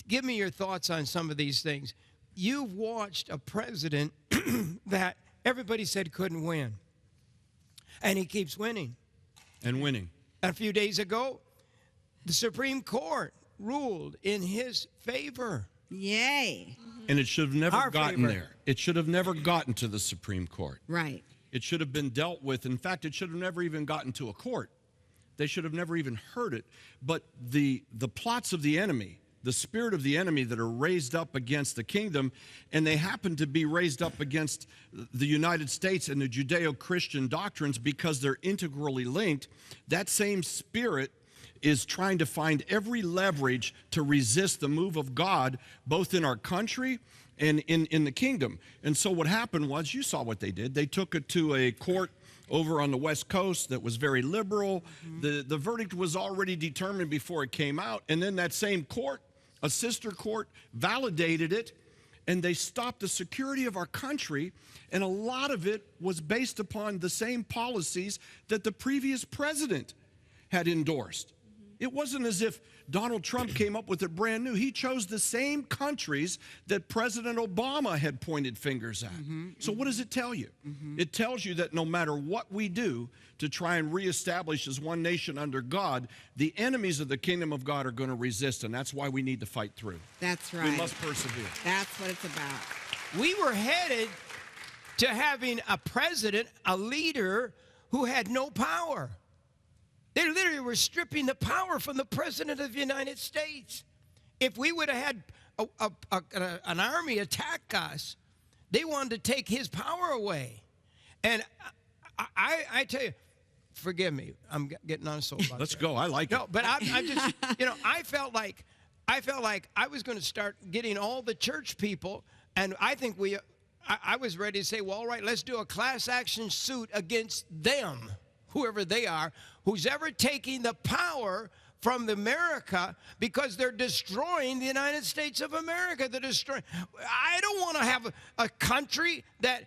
give me your thoughts on some of these things. You've watched a president that everybody said couldn't win, and he keeps winning. And winning. A few days ago, the Supreme Court ruled in his favor. Yay. And it should have never gotten favor. there. It should have never gotten to the Supreme Court. Right. It should have been dealt with. In fact, it should have never even gotten to a court. They should have never even heard it. But the plots of the enemy, the spirit of the enemy that are raised up against the kingdom, and they happen to be raised up against the United States and the Judeo-Christian doctrines because they're integrally linked, that same spirit is trying to find every leverage to resist the move of God, both in our country and in the kingdom. And so what happened was, you saw what they did. They took it to a court over on the West Coast that was very liberal. The verdict was already determined before it came out. And then that same court, a sister court, validated it, and they stopped the security of our country. And a lot of it was based upon the same policies that the previous president had endorsed. It wasn't as if Donald Trump came up with it brand new. He chose the same countries that President Obama had pointed fingers at. So what does it tell you? It tells you that no matter what we do to try and reestablish as one nation under God, the enemies of the kingdom of God are going to resist, and that's why we need to fight through. That's right. We must persevere. That's what it's about. We were headed to having a president, a leader who had no power. They literally were stripping the power from the President of the United States. If we would have had an army attack us, they wanted to take his power away. And I tell you, forgive me, I'm getting on a soapbox. Let's go. I like it. No, but I just, I felt like I was going to start getting all the church people, and I think I was ready to say, well, all right, let's do a class action suit against them, whoever they are, who's ever taking the power from America, because they're destroying the United States of America. They're destroying. I don't want to have a country that,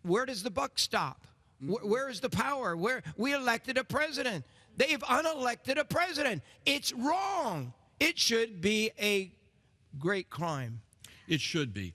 where does the buck stop? Where is the power? Where we elected a president. They've unelected a president. It's wrong. It should be a great crime. It should be.